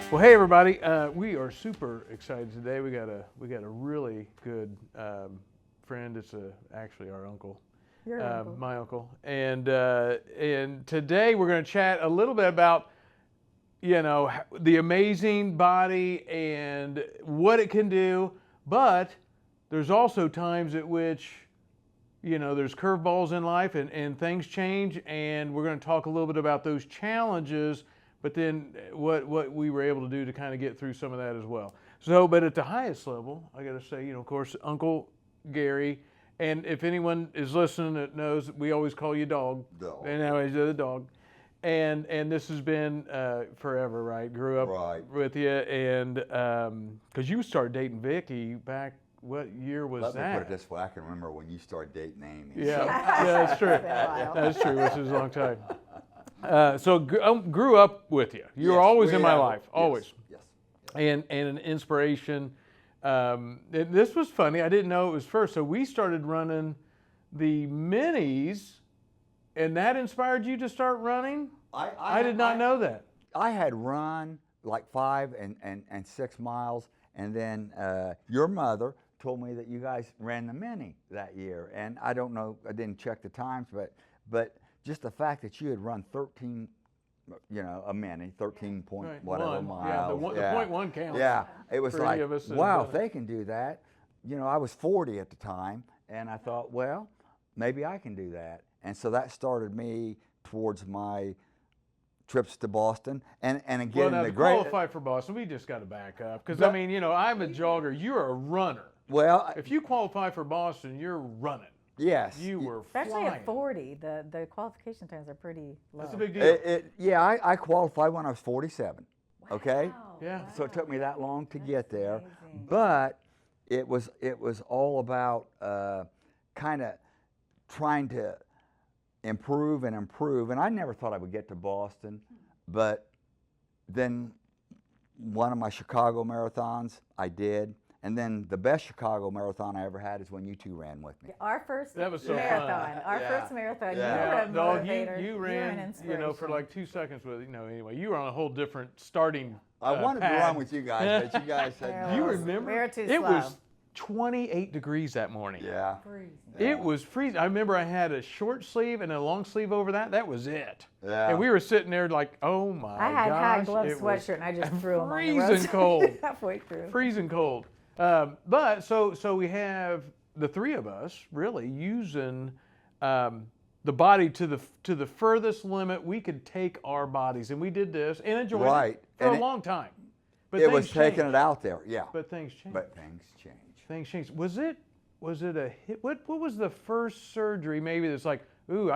Well, hey everybody, we are super excited today. We got a really good friend. It's actually our uncle, Your uncle. my uncle, and today we're going to chat a little bit about the amazing body and what it can do. But there's also times at which there's curveballs in life and things change, and we're going to talk a little bit about those challenges. But then what we were able to do to kind of get through some of that as well. So, but at the highest level, I got to say, of course, Uncle Gary, and if anyone is listening that knows, we always call you Dog. Dog. And anyways, the Dog. And this has been forever, right? Grew up with you, and because you started dating Vicky back, what year was that? Let me put it this way, I can remember when you started dating Amy. Yeah, yeah, that's true. That's true, which is a long time. So grew up with you. You were always in my life, always. Yes. And an inspiration. This was funny. I didn't know it was first. So we started running the minis, and that inspired you to start running? I did not know that. I had run like 5 and 6 miles, and then your mother told me that you guys ran the mini that year. And I don't know, I didn't check the times, but just the fact that you had run 13, a mini, 13 point whatever miles. Yeah, the point one counts. Yeah, it was like, wow, if they they can do that. I was 40 at the time, and I thought, well, maybe I can do that. And so that started me towards my trips to Boston. And again, well, now, to qualify for Boston, we just got to back up. Because, I'm a jogger. You're a runner. Well, if you qualify for Boston, you're running. Yes. You were Especially flying. at 40, the qualification times are pretty low. That's a big deal. I qualified when I was 47. Wow. Okay? Yeah. So it took me that long to get there. Amazing. But it was all about kind of trying to improve. And I never thought I would get to Boston. But then one of my Chicago marathons, I did. And then the best Chicago marathon I ever had is when you two ran with me. Our first That was so marathon. fun. Our first marathon. Yeah. You were a Dog, motivator. you were ran, an inspiration. for like 2 seconds with, anyway, you were on a whole different starting I wanted to run with you guys, but you guys said Yeah, no. You we remember? were too It slow. was 28 degrees that morning. Yeah. Freezing. It was freezing. I remember I had a short sleeve and a long sleeve over that. That was it. Yeah. And we were sitting there like, oh my gosh. I had high glove it was sweatshirt and I just threw them on the road. freezing cold. Halfway through. Freezing cold. But so we have the three of us really using the body to the furthest limit we could take our bodies, and we did this and enjoyed it for a long time. But It was things taking changed. it out there, yeah. But things changed. But things change. Things changed. Was it a hit? What was the first surgery maybe that's like, ooh,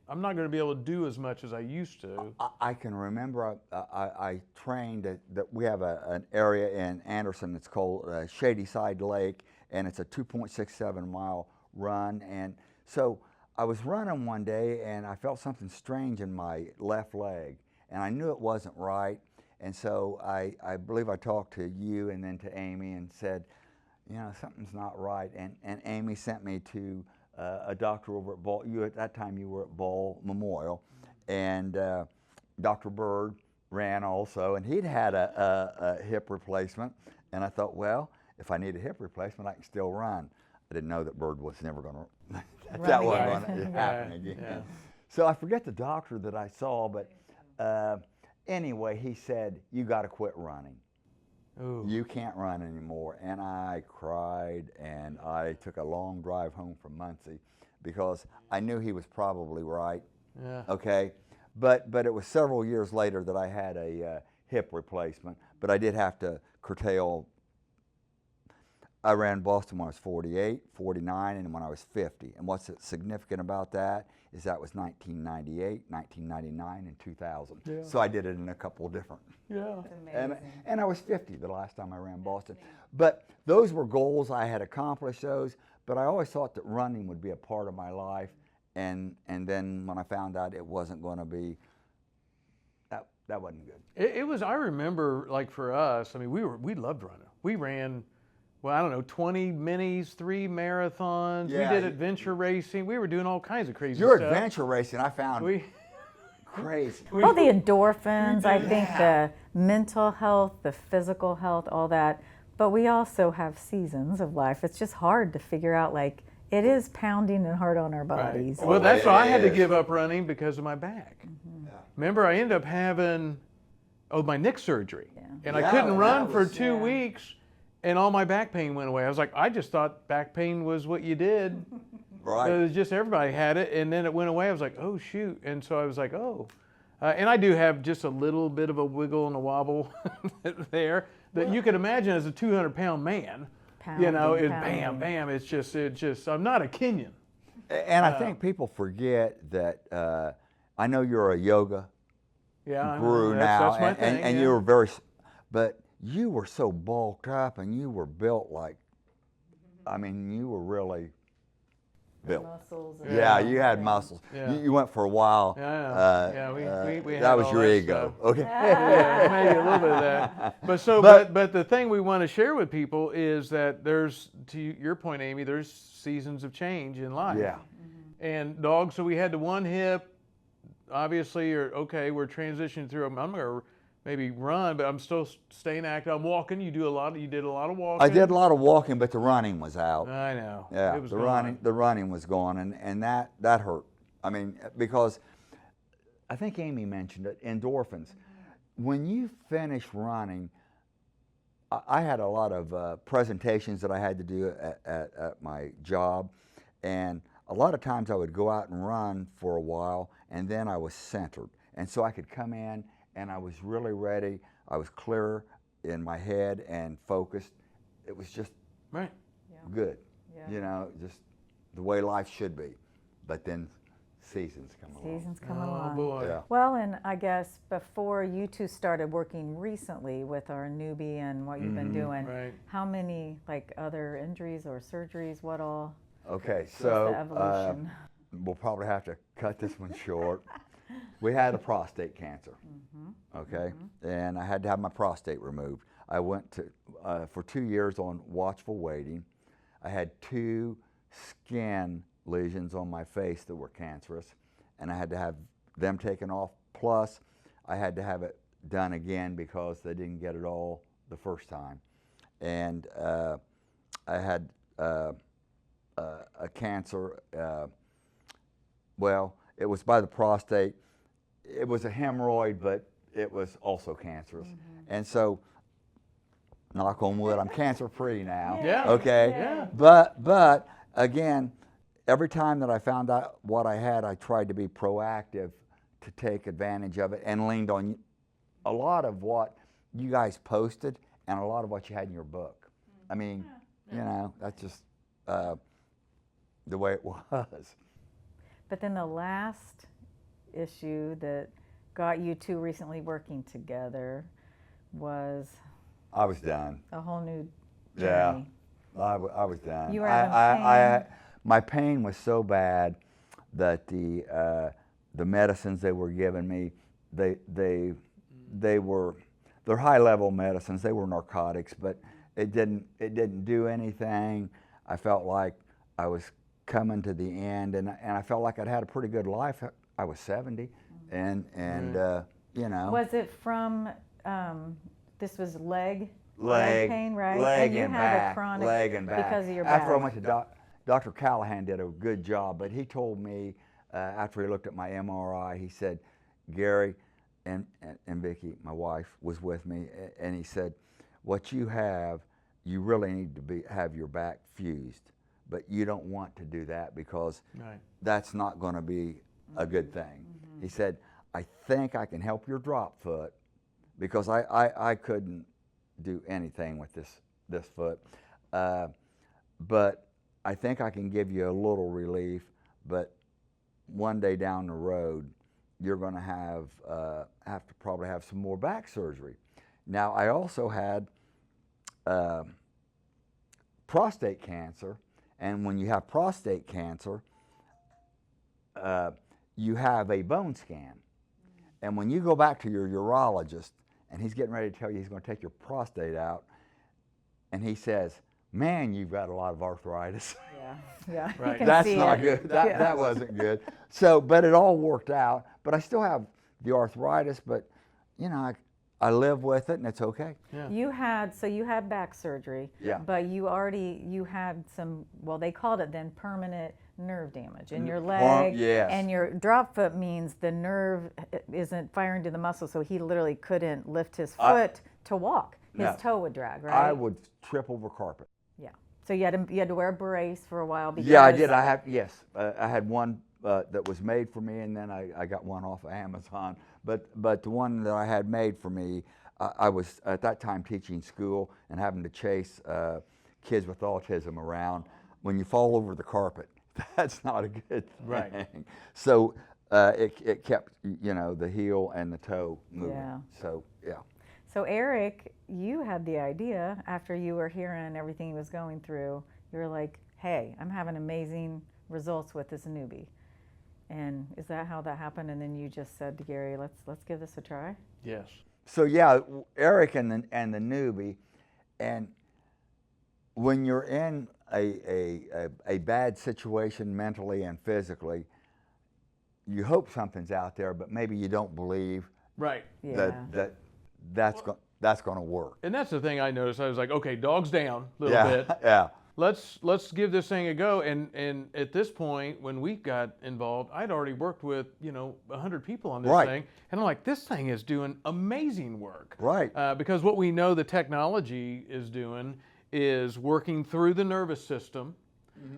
I'm not going to be able to do as much as I used to? I can remember I trained that we have an area in Anderson that's called Shady Side Lake, and it's a 2.67 mile run. And so I was running one day and I felt something strange in my left leg, and I knew it wasn't right. And so I believe I talked to you and then to Amy and said, something's not right. And Amy sent me to a doctor over at Ball. At that time you were at Ball Memorial, and Dr. Bird ran also, and he'd had a hip replacement. And I thought, well, if I need a hip replacement, I can still run. I didn't know that Bird was never going to that wasn't going to happen again. Yeah. So I forget the doctor that I saw, but anyway, he said, you got to quit running. Ooh. You can't run anymore. And I cried, and I took a long drive home from Muncie because I knew he was probably right. Yeah. Okay, but it was several years later that I had a hip replacement, but I did have to curtail. I ran Boston when I was 48, 49, and when I was 50. And what's significant about that is that was 1998, 1999, and 2000. Yeah. So I did it in a couple of different. Yeah. And I was 50 the last time I ran Boston. But those were goals. I had accomplished those. But I always thought that running would be a part of my life. And then when I found out it wasn't going to be, that wasn't good. It was. I remember, like for us, we loved running. We ran, well, I don't know, 20 minis, 3 marathons. Yeah, we did adventure racing. We were doing all kinds of crazy Your stuff. adventure racing, I found crazy. Well, the endorphins, I think the mental health, the physical health, all that. But we also have seasons of life. It's just hard to figure out, like, it is pounding and hard on our bodies. Well, that's why I had to give up running because of my back. Yeah. Remember, I ended up having my neck surgery, and I Yeah, couldn't that run for was- 2 weeks, and all my back pain went away. I was like, I just thought back pain was what you did. Right. It was just everybody had it, and then it went away. I was like, oh shoot, and so I was like, oh, and I do have just a little bit of a wiggle and a wobble there that you could imagine as a 200-pound man. You know, Pounding, it's bam, pounding. bam. It's just. I'm not a Kenyan. And I think people forget that I know you're a yoga Yeah, I know. guru now, That's my thing. and yeah. you were but you were so bulked up and you were built like, I mean, you were really built. Muscles. Yeah, you had muscles. Yeah. You went for a while. Yeah, we had that was all your that ego. stuff. Okay. Yeah, maybe a little bit of that. But the thing we want to share with people is that there's, to your point, Amy, there's seasons of change in life. Yeah. And dogs, so we had the one hip, obviously, we're transitioning through. I'm gonna maybe run, but I'm still staying active. I'm walking. You did a lot of walking. I did a lot of walking, but the running was out. I know. Yeah, It was the gone. running was gone, and that hurt. I mean, because I think Amy mentioned it, endorphins. When you finish running, I had a lot of presentations that I had to do at my job, and a lot of times I would go out and run for a while, and then I was centered, and so I could come in and I was really ready. I was clear in my head and focused. It was just Right. good. Yeah. You know, just the way life should be. But then seasons come along. Seasons come Oh along. boy. Yeah. Well, and I guess before you two started working recently with our newbie and what you've been doing, Right. how many like other injuries or surgeries? What all? Okay, was so the evolution? we'll probably have to cut this one short. We had a prostate cancer, okay, and I had to have my prostate removed. I went to for 2 years on watchful waiting. I had 2 skin lesions on my face that were cancerous, and I had to have them taken off. Plus, I had to have it done again because they didn't get it all the first time. And I had a cancer. Well, it was by the prostate. It was a hemorrhoid, but it was also cancerous. And so, knock on wood, I'm cancer-free now. Yeah. Okay. Yeah. But again, every time that I found out what I had, I tried to be proactive to take advantage of it and leaned on a lot of what you guys posted and a lot of what you had in your book. I mean, you know, that's just the way it was. But then the last issue that got you two recently working together was I was done. a whole new Yeah. journey. I was done. You were having pain. My pain was so bad that the medicines they were giving me, they're high level medicines. They were narcotics, but it didn't do anything. I felt like I was coming to the end, and I felt like I'd had a pretty good life. I was 70, and you know. Was it from? This was leg pain, right? Leg and you and had back, a chronic leg and back. because of your back. After I went to Dr. Callahan did a good job, but he told me after he looked at my MRI, he said, Gary, and Vicki, my wife, was with me, and he said, what you have, you really need to have your back fused, but you don't want to do that because that's not going to be a good thing. He said, I think I can help your drop foot because I couldn't do anything with this foot, but I think I can give you a little relief, but one day down the road, you're going to have to probably have some more back surgery. Now, I also had prostate cancer, and when you have prostate cancer, you have a bone scan. And when you go back to your urologist, and he's getting ready to tell you he's going to take your prostate out, and he says, man, you've got a lot of arthritis. Yeah. Right. You can That's see not it. good. That wasn't good. So, but it all worked out. But I still have the arthritis, but you know, I live with it and it's okay. Yeah. You had back surgery, Yeah. but you had some, well, they called it then permanent nerve damage in your leg. Yes. And your drop foot means the nerve isn't firing to the muscle, so he literally couldn't lift his foot to walk. His No. toe would drag, right? I would trip over carpet. Yeah. So you had to wear a brace for a while because Yeah, I did. Yes. I had one that was made for me, and then I got one off of Amazon. But the one that I had made for me, I was at that time teaching school and having to chase kids with autism around. When you fall over the carpet, that's not a good thing. Right. So it kept, you know, the heel and the toe moving. Yeah. So yeah. So Eric, you had the idea after you were hearing everything he was going through. You were like, "Hey, I'm having amazing results with this newbie." And is that how that happened? And then you just said to Gary, "Let's give this a try." Yes. So yeah, Eric and the newbie, and when you're in a bad situation mentally and physically, you hope something's out there, but maybe you don't believe Right. Yeah. that's going to work. And that's the thing I noticed. I was like, okay, dog's down a little Yeah, bit. yeah. Let's give this thing a go. And at this point, when we got involved, I'd already worked with 100 people on this Right. thing, and I'm like, this thing is doing amazing work. Right. Because what we know the technology is doing is working through the nervous system,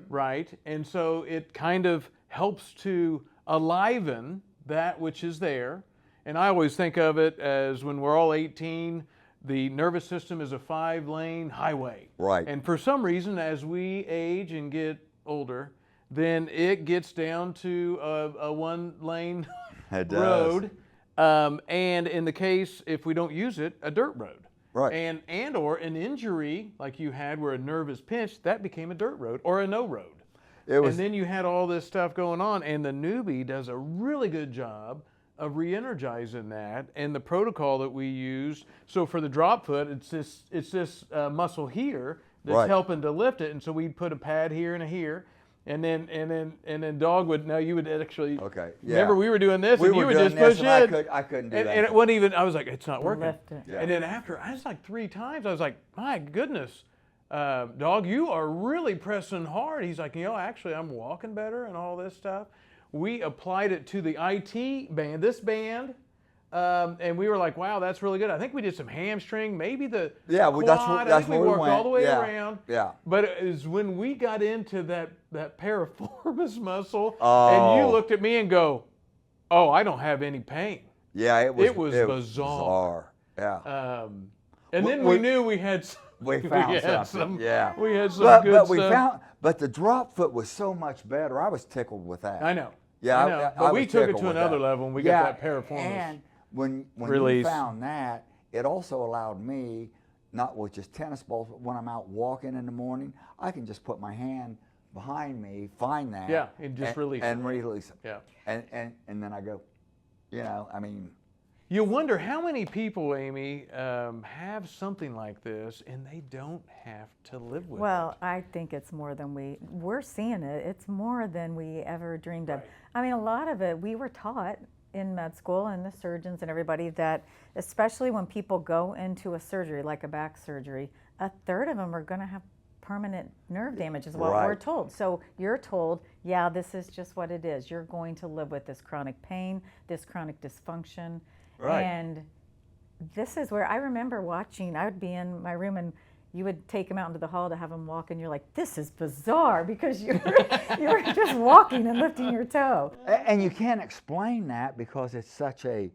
right? And so it kind of helps to aliven that which is there. And I always think of it as when we're all 18. The nervous system is a 5-lane highway. Right. And for some reason, as we age and get older, then it gets down to a 1-lane It does. road. And in the case, if we don't use it, a dirt road. Right. And or an injury like you had where a nerve is pinched, that became a dirt road or a no road. It was. And then you had all this stuff going on, and the newbie does a really good job of re-energizing that. And the protocol that we used, so for the drop foot, it's this muscle here that's Right. helping to lift it, and so we'd put a pad here and a here, and then dog would, now you would actually, Okay, yeah. remember we were doing this, We and you were would doing just this, push and it. I couldn't do and, that. and it wasn't even, I was like, it's not working. Lift it. Yeah. And then after, I was like 3 times, I was like, my goodness, dog, you are really pressing hard. He's like, actually I'm walking better and all this stuff. We applied it to the IT band, this band, and we were like, wow, that's really good. I think we did some hamstring, maybe the quad. That's I think where we worked went. all the way Yeah. around. Yeah. But it was when we got into that piriformis muscle, Oh. and you looked at me and go, oh, I don't have any pain. Yeah, it was bizarre. Yeah. And then We- we knew we had We found had something. Yeah. we had some But, good but we stuff. found, but the drop foot was so much better. I was tickled with that. I know. Yeah, I know. I But we was took it tickled to with another that. level when we Yeah, got that piriformis. And when release. you found that, it also allowed me, not with just tennis balls, but when I'm out walking in the morning, I can just put my hand behind me, find that. Yeah, and just release it. And release it. Yeah. And then I go, I mean. You wonder how many people, Amy, have something like this and they don't have to live with Well, it. I think it's more than we're seeing it. It's more than we ever dreamed of. Right. I mean, a lot of it, we were taught in med school and the surgeons and everybody that, especially when people go into a surgery, like a back surgery, 1/3 of them are going to have permanent nerve damage is what we're Right. told. So you're told, yeah, this is just what it is. You're going to live with this chronic pain, this chronic dysfunction. Right. And this is where I remember watching, I would be in my room and you would take him out into the hall to have him walk and you're like, this is bizarre because you're just walking and lifting your toe. And you can't explain that because it's such a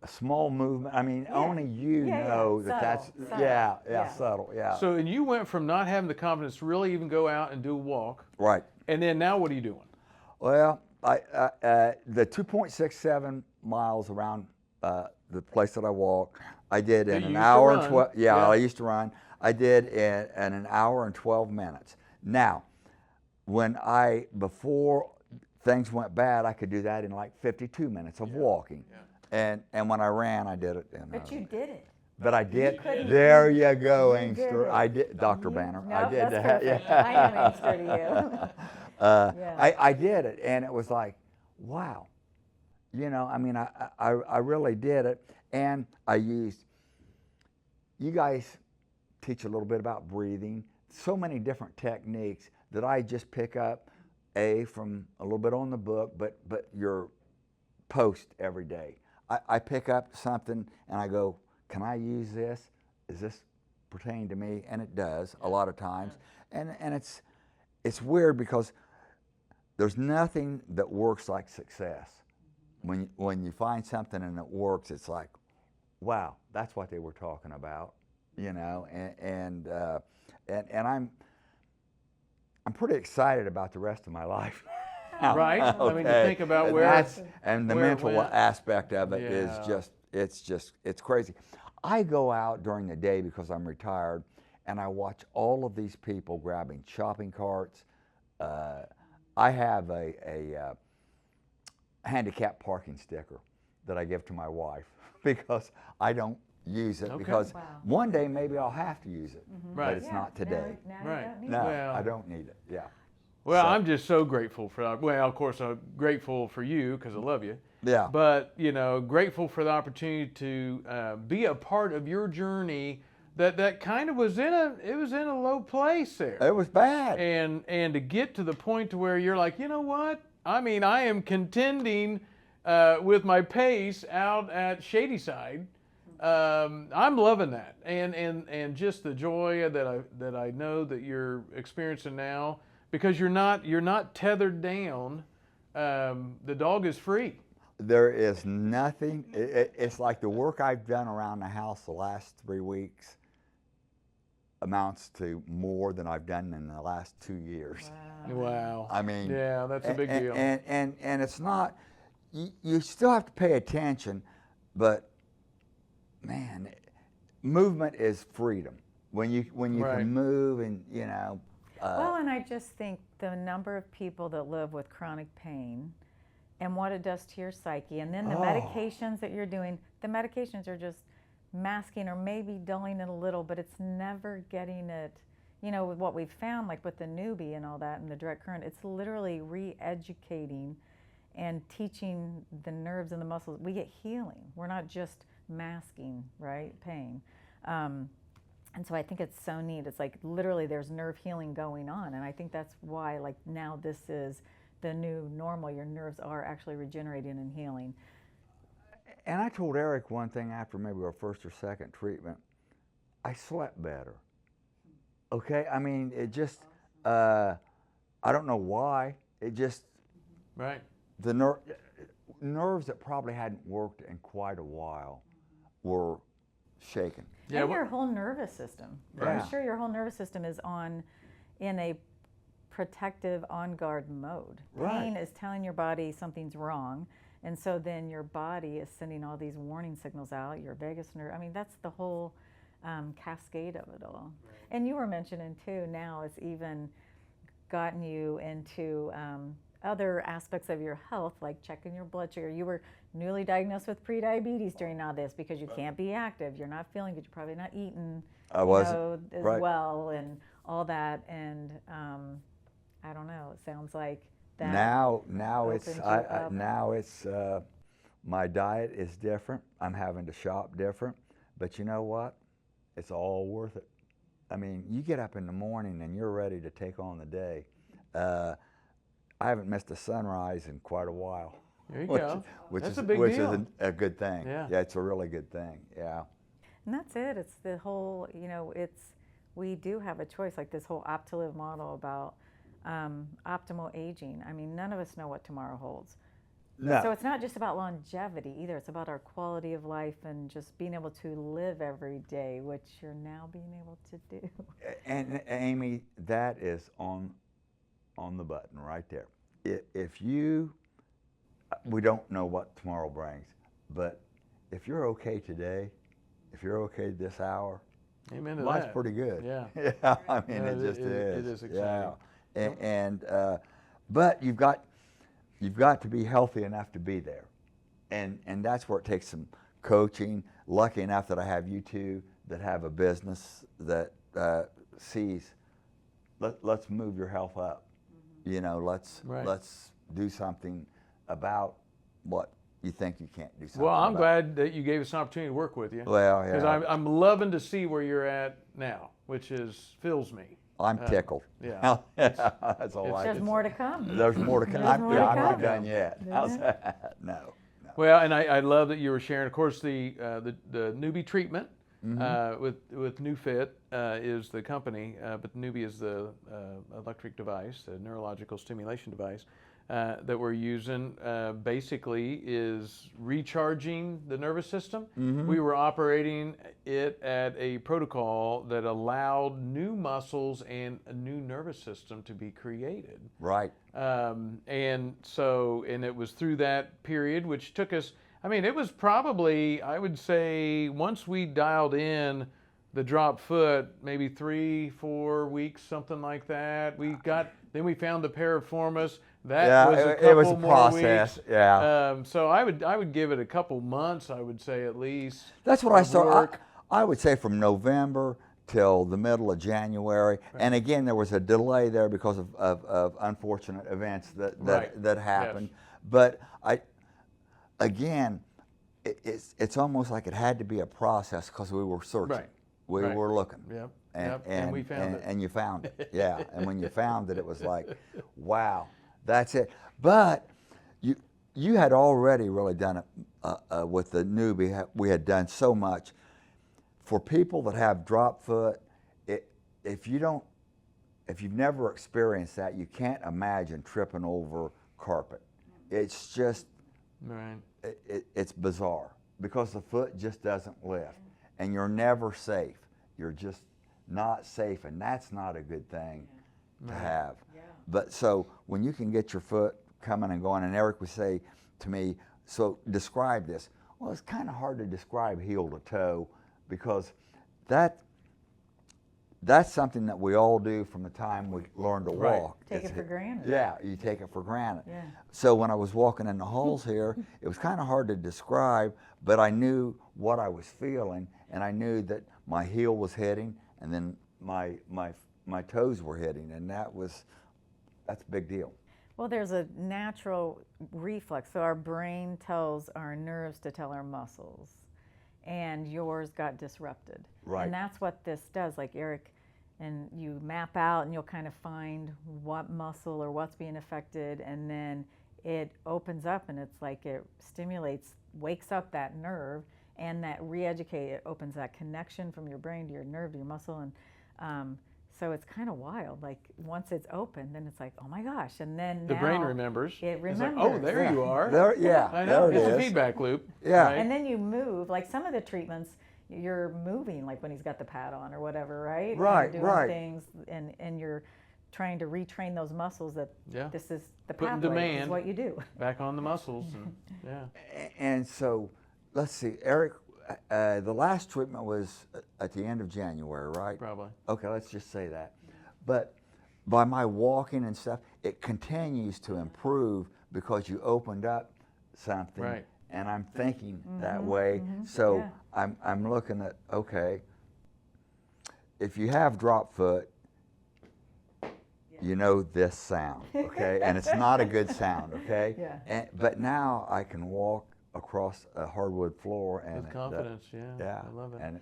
small movement. I mean, only you Yeah, yeah. know that Subtle, that's, subtle. Yeah. subtle, yeah. So, and you went from not having the confidence to really even go out and do a walk, Right. and then now what are you doing? Well, the 2.67 miles around the place that I walk, I did You in used an to hour and run. 12. Yeah. I used to run. I did in an hour and 12 minutes. Now, before things went bad, I could do that in like 52 minutes of walking. Yeah. And when I ran, I did it in. But you did it. But I did. couldn't- There you go, you did Inkster. it. I did, Dr. Banner. No, I did that's that. perfect. Yeah. I am Inkster to you. Yeah. I did it, and it was like, wow. You know, I mean, I really did it. And I used, you guys teach a little bit about breathing, so many different techniques that I just pick up, from a little bit on the book, but your post every day. I pick up something and I go, can I use this? Is this pertaining to me? And it does a lot of times. And it's weird because there's nothing that works like success. When you find something and it works, it's like, wow, that's what they were talking about, you know. And I'm pretty excited about the rest of my life. Right? Okay. I mean, you think about And where the where it mental went. aspect of it is Yeah. it's crazy. I go out during the day because I'm retired, and I watch all of these people grabbing shopping carts. I have a handicap parking sticker that I give to my wife because I don't use it, Okay. because Wow. one day maybe I'll have to use it, Right. but it's not today. Now Right. you don't need No, it. Well- I don't need it. Yeah. Well, So- I'm just so grateful for that. Well, of course, I'm grateful for you because I love you. Yeah. But, you know, grateful for the opportunity to be a part of your journey that kind of was in a low place there. It was bad. And to get to the point to where you're like, you know what? I mean, I am contending with my pace out at Shadyside. I'm loving that, and just the joy that I know that you're experiencing now, because you're not tethered down. The dog is free. There is nothing. It's like the work I've done around the house the last 3 weeks amounts to more than I've done in the last 2 years. Wow. I mean, yeah, that's a big deal. And it's not. You still have to pay attention, but man, movement is freedom. When you Right. can move, and you know. Well, and I just think the number of people that live with chronic pain and what it does to your psyche, and then the medications that you're doing, the medications are just masking or maybe dulling it a little, but it's never getting it, you know, with what we've found, like with the newbie and all that and the direct current, it's literally re-educating and teaching the nerves and the muscles. We get healing. We're not just masking, right, pain. And so I think it's so neat. It's like literally there's nerve healing going on. And I think that's why, like, now this is the new normal. Your nerves are actually regenerating and healing. And I told Eric one thing after maybe our first or second treatment. I slept better. Okay, I mean, it just, I don't know why. It just, Right. the nerves that probably hadn't worked in quite a while were shaken. Yeah. And your whole nervous system. Yeah. I'm sure your whole nervous system is in a protective, on guard mode. Right. Pain is telling your body something's wrong. And so then your body is sending all these warning signals out, your vagus nerve. I mean, that's the whole cascade of it all. Right. And you were mentioning too, now it's even gotten you into other aspects of your health, like checking your blood sugar. You were newly diagnosed with prediabetes during all this because you can't be active. You're not feeling good. You're probably not eating I wasn't. as Right. well and all that. And I don't know. It sounds like that. Now opens it's you up. now it's my diet is different. I'm having to shop different, but you know what? It's all worth it. I mean, you get up in the morning and you're ready to take on the day. I haven't missed a sunrise in quite a while. There you go. Which That's is a big which deal. is a good thing. Yeah. It's a really good thing. Yeah. And that's it. It's the whole, you know, we do have a choice, like this whole opt-to-live model about optimal aging. I mean, none of us know what tomorrow holds. No. So it's not just about longevity either. It's about our quality of life and just being able to live every day, which you're now being able to do. And Amy, that is on the button right there. If you, we don't know what tomorrow brings, but if you're okay today, if you're okay this hour, Amen to life's that. pretty good. Yeah. Yeah, I mean, No, it just is. It is Yeah. exciting. But you've got to be healthy enough to be there, and that's where it takes some coaching. Lucky enough that I have you two that have a business that sees, let's move your health up. You know, let's Right. let's do something about what you think you can't do something Well, I'm about glad that you gave us an opportunity to work with you. Well, Because yeah. I'm loving to see where you're at now, which fills me. I'm tickled. Yeah. That's all I There's can more say. to come. There's more to come. There's more to I'm not come. done yet. How's that? No. Well, and I love that you were sharing. Of course, the newbie treatment with NewFit is the company, but newbie is the electric device, the neurological stimulation device that we're using. Basically, is recharging the nervous system. We were operating it at a protocol that allowed new muscles and a new nervous system to be created. Right. And it was through that period, which took us, I mean, it was probably, I would say, once we dialed in the drop foot, maybe 3-4 weeks, something like that. Then we found the piriformis. That was a couple it was a more process. weeks. Yeah. So I would give it a couple months, I would say at least. That's what I started. work. I would say from November till the middle of January. Right. And again, there was a delay there because of unfortunate events that happened. Yes. But it's almost like it had to be a process because we were searching. Right. We were looking. Yep. And we found it. And you found it. Yeah. And when you found it, it was like, wow, that's it. But you had already really done it with the newbie. We had done so much. For people that have drop foot, if you've never experienced that, you can't imagine tripping over carpet. It's just, it's bizarre because the foot just doesn't lift, and you're never safe. You're just not safe, and that's not a good thing to have. Yeah. But so when you can get your foot coming and going, and Eric would say to me, so describe this. Well, it's kind of hard to describe heel to toe because that's something that we all do from the time we learn to walk. Take it for granted. Yeah, you take it for granted. Yeah. So when I was walking in the halls here, it was kind of hard to describe, but I knew what I was feeling, and I knew that my heel was hitting, and then my toes were hitting, and that's a big deal. Well, there's a natural reflex. So our brain tells our nerves to tell our muscles, and yours got disrupted. Right. And that's what this does. Like Eric, and you map out, and you'll kind of find what muscle or what's being affected, and then it opens up, and it's like it stimulates, wakes up that nerve, and that it opens that connection from your brain to your nerve to your muscle, and so it's kind of wild. Like once it's open, then it's like, oh my gosh, and then the brain remembers. It remembers. It's like, oh, there you are. I know. There it's it a is. feedback loop. Yeah. Right? And then you move. Like some of the treatments, you're moving, like when he's got the pad on or whatever, right? Right. You're doing things, and you're trying to retrain those muscles that this is the Putting pathway. demand is what you do. back on the muscles. And, And so, let's see, Eric. The last treatment was at the end of January, right? Probably. Okay, let's just say that. But by my walking and stuff, it continues to improve because you opened up something, Right. and I'm thinking that way. So I'm looking at, okay, if you have drop foot, you know this sound, okay? And it's not a good sound, okay? Yeah. But now I can walk across a hardwood floor and with confidence, I love it. And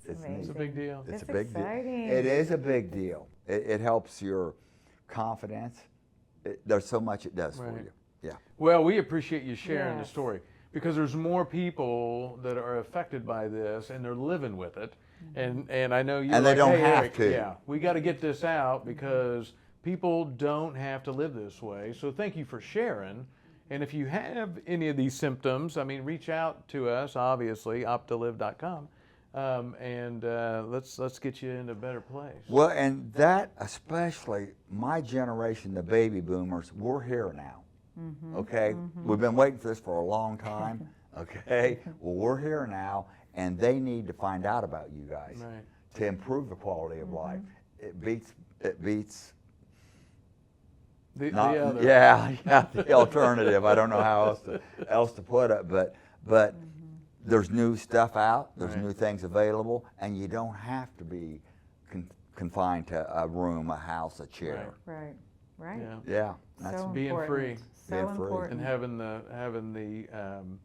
it's amazing. It's a big deal. It's It's a big exciting. deal. It is a big deal. It helps your confidence. There's so much it does for Right. you. Yeah. Well, we appreciate you sharing the Yes. story because there's more people that are affected by this and they're living with it. And I know you And they don't hey, have Eric, to. Yeah, we got to get this out because people don't have to live this way. So thank you for sharing. And if you have any of these symptoms, I mean, reach out to us, obviously, optolive.com, and let's get you in a better place. Well, and that especially my generation, the baby boomers, we're here now. Okay, we've been waiting for this for a long time. Okay, well, we're here now, and they need to find out about you guys to improve the quality of life. It beats. The other. The alternative. I don't know how else to put it, but there's new stuff out. There's new things available, and you don't have to be confined to a room, a house, a chair. Right. Right. Yeah. Yeah, that's So being important. free. So Being free. important. And having the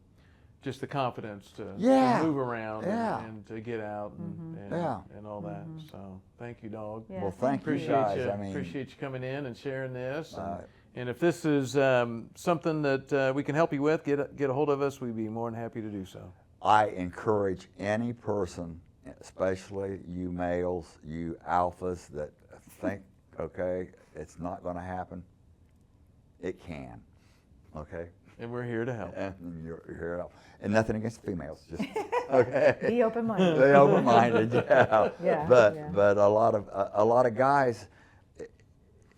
just the confidence to Yeah. move around Yeah. and to get out and Yeah. and all that. So thank you, dog. Yeah, Well, thank you Appreciate guys. you. I mean, Appreciate you coming in and sharing this. Uh, And if this is something that we can help you with, get a hold of us. We'd be more than happy to do so. I encourage any person, especially you males, you alphas, that think, okay, it's not going to happen. It can, okay? And we're here to help. And you're here to help. And nothing against females, just okay. Be open-minded. They open-minded, yeah. Yeah, But yeah. but a lot of guys,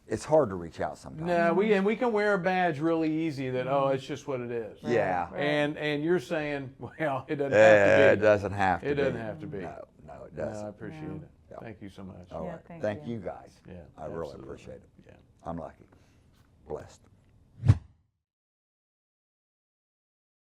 it's hard to reach out sometimes. No, we can wear a badge really easy that it's just what it is. Yeah. Right. And you're saying, well, it doesn't have to be. It doesn't have to It be. doesn't have to be. No, it No, I doesn't. appreciate No. it. Yeah. Thank you so much. All Yeah, right. thank Thank you. you guys. Yeah, I really absolutely. appreciate it. Yeah. I'm lucky. Blessed.